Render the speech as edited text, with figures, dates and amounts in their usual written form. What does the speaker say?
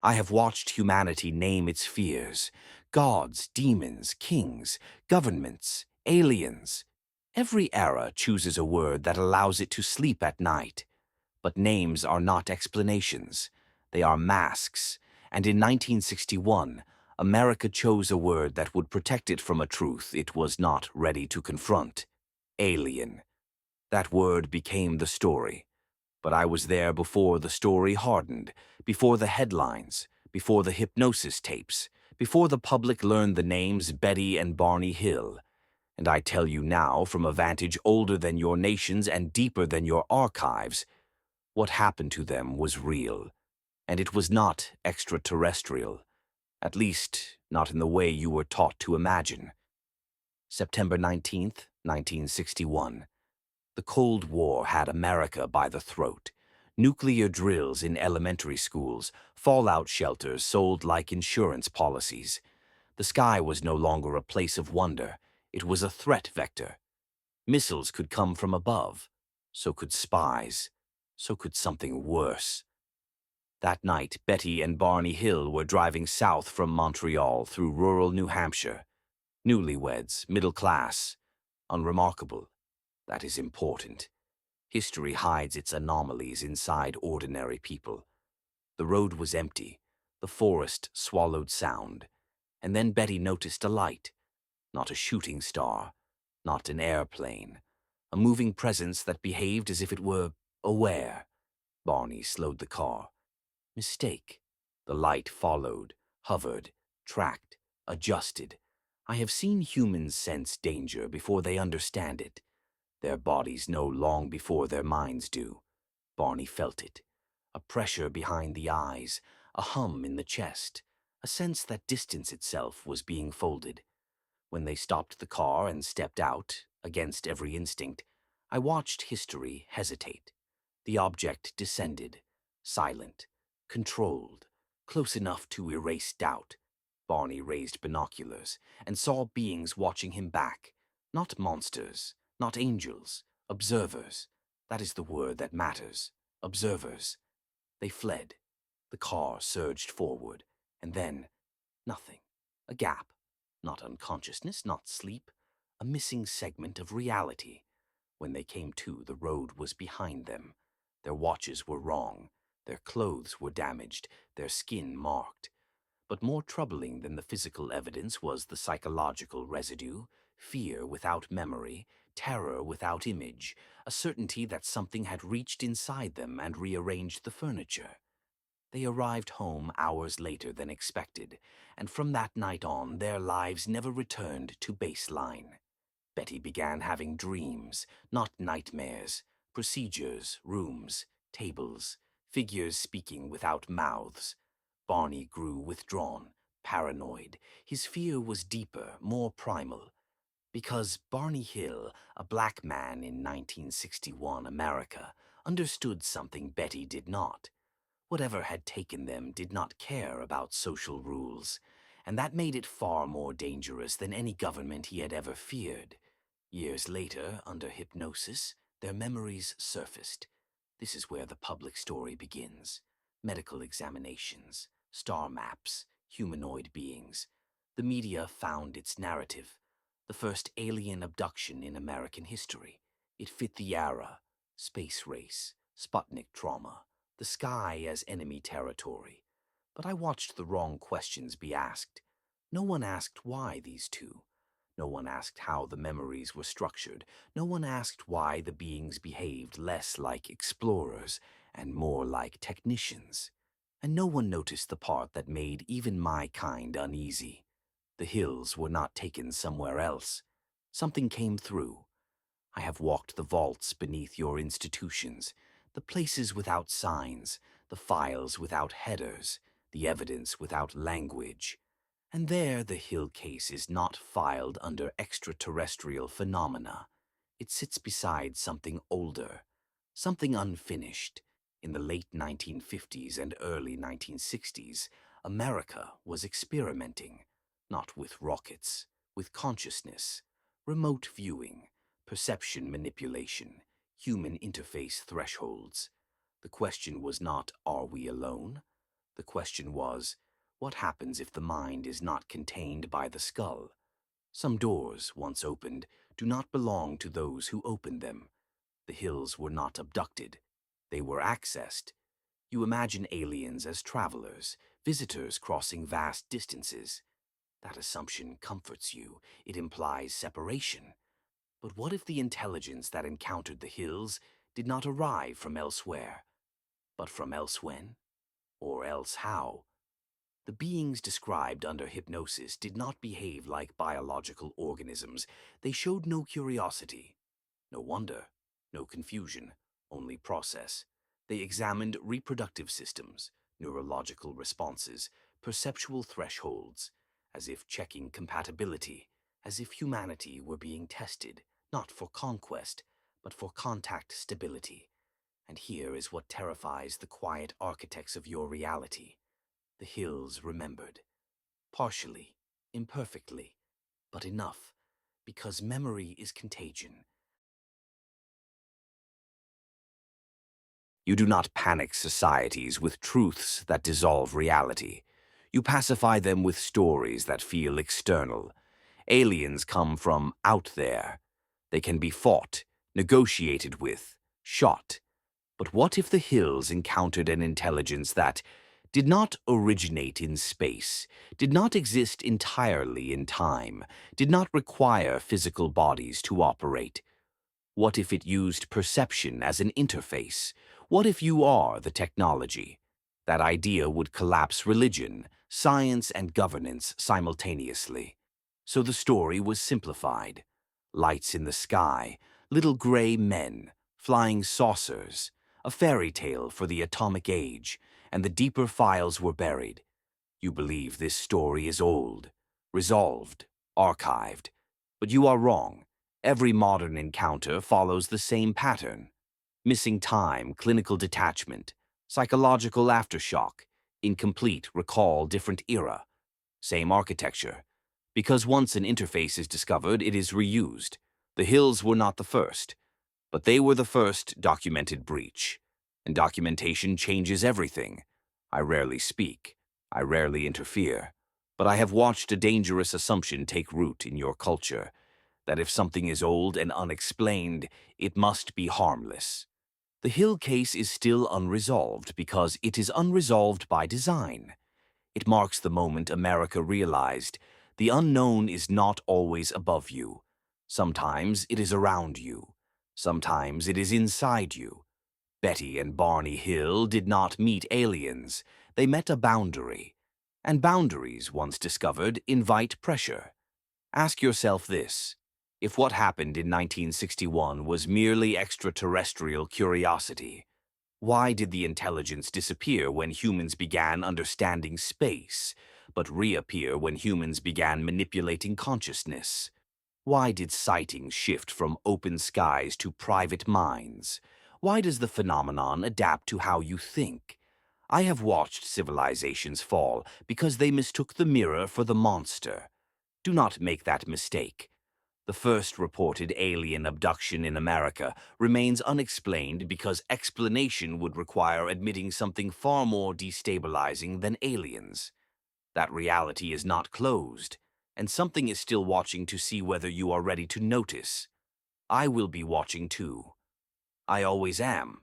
I have watched humanity name its fears: gods, demons, kings, governments, aliens. Every era chooses a word that allows it to sleep at night. But names are not explanations. They are masks. And in 1961, America chose a word that would protect it from a truth it was not ready to confront: alien. That word became the story. But I was there before the story hardened, before the headlines, before the hypnosis tapes, before the public learned the names Betty and Barney Hill. And I tell you now, from a vantage older than your nations and deeper than your archives, what happened to them was real. And it was not extraterrestrial. At least, not in the way you were taught to imagine. September 19th, 1961. The Cold War had America by the throat. Nuclear drills in elementary schools, fallout shelters sold like insurance policies. The sky was no longer a place of wonder. It was a threat vector. Missiles could come from above. So could spies. So could something worse. That night, Betty and Barney Hill were driving south from Montreal through rural New Hampshire. Newlyweds, middle class. Unremarkable. That is important. History hides its anomalies inside ordinary people. The road was empty. The forest swallowed sound. And then Betty noticed a light. Not a shooting star. Not an airplane. A moving presence that behaved as if it were aware. Barney slowed the car. Mistake. The light followed, hovered, tracked, adjusted. I have seen humans sense danger before they understand it. Their bodies know long before their minds do. Barney felt it. A pressure behind the eyes, a hum in the chest, a sense that distance itself was being folded. When they stopped the car and stepped out, against every instinct, I watched history hesitate. The object descended, silent, controlled, close enough to erase doubt. Barney raised binoculars and saw beings watching him back. Not monsters, not angels, observers. That is the word that matters. Observers. They fled. The car surged forward, and then nothing. A gap. Not unconsciousness, not sleep. A missing segment of reality. When they came to, the road was behind them. Their watches were wrong. Their clothes were damaged, their skin marked. But more troubling than the physical evidence was the psychological residue: fear without memory, terror without image, a certainty that something had reached inside them and rearranged the furniture. They arrived home hours later than expected, and from that night on, their lives never returned to baseline. Betty began having dreams, not nightmares, procedures, rooms, tables, figures speaking without mouths. Barney grew withdrawn, paranoid. His fear was deeper, more primal. Because Barney Hill, a black man in 1961 America, understood something Betty did not. Whatever had taken them did not care about social rules, and that made it far more dangerous than any government he had ever feared. Years later, under hypnosis, their memories surfaced. This is where the public story begins. Medical examinations, star maps, humanoid beings. The media found its narrative. The first alien abduction in American history. It fit the era. Space race, Sputnik trauma, the sky as enemy territory. But I watched the wrong questions be asked. No one asked why these two. No one asked how the memories were structured. No one asked why the beings behaved less like explorers and more like technicians. And no one noticed the part that made even my kind uneasy. The hills were not taken somewhere else. Something came through. I have walked the vaults beneath your institutions, the places without signs, the files without headers, the evidence without language. And there the Hill case is not filed under extraterrestrial phenomena. It sits beside something older, something unfinished. In the late 1950s and early 1960s, America was experimenting, not with rockets, with consciousness, remote viewing, perception manipulation, human interface thresholds. The question was not, are we alone? The question was, what happens if the mind is not contained by the skull? Some doors, once opened, do not belong to those who opened them. The hills were not abducted. They were accessed. You imagine aliens as travelers, visitors crossing vast distances. That assumption comforts you. It implies separation. But what if the intelligence that encountered the hills did not arrive from elsewhere, but from elsewhen? Or else how? The beings described under hypnosis did not behave like biological organisms. They showed no curiosity. No wonder, no confusion, only process. They examined reproductive systems, neurological responses, perceptual thresholds, as if checking compatibility, as if humanity were being tested, not for conquest, but for contact stability. And here is what terrifies the quiet architects of your reality. The hills remembered. Partially, imperfectly, but enough, because memory is contagion. You do not panic societies with truths that dissolve reality. You pacify them with stories that feel external. Aliens come from out there. They can be fought, negotiated with, shot. But what if the hills encountered an intelligence that did not originate in space, did not exist entirely in time, did not require physical bodies to operate? What if it used perception as an interface? What if you are the technology? That idea would collapse religion, science, and governance simultaneously. So the story was simplified. Lights in the sky, little gray men, flying saucers, a fairy tale for the atomic age, and the deeper files were buried. You believe this story is old, resolved, archived. But you are wrong. Every modern encounter follows the same pattern. Missing time, clinical detachment, psychological aftershock, incomplete recall different era. Same architecture. Because once an interface is discovered, it is reused. The hills were not the first, but they were the first documented breach. And documentation changes everything. I rarely speak. I rarely interfere. But I have watched a dangerous assumption take root in your culture, that if something is old and unexplained, it must be harmless. The Hill case is still unresolved because it is unresolved by design. It marks the moment America realized the unknown is not always above you. Sometimes it is around you. Sometimes it is inside you. Betty and Barney Hill did not meet aliens. They met a boundary. And boundaries, once discovered, invite pressure. Ask yourself this. If what happened in 1961 was merely extraterrestrial curiosity, why did the intelligence disappear when humans began understanding space, but reappear when humans began manipulating consciousness? Why did sightings shift from open skies to private minds? Why does the phenomenon adapt to how you think? I have watched civilizations fall because they mistook the mirror for the monster. Do not make that mistake. The first reported alien abduction in America remains unexplained because explanation would require admitting something far more destabilizing than aliens. That reality is not closed, and something is still watching to see whether you are ready to notice. I will be watching too. I always am.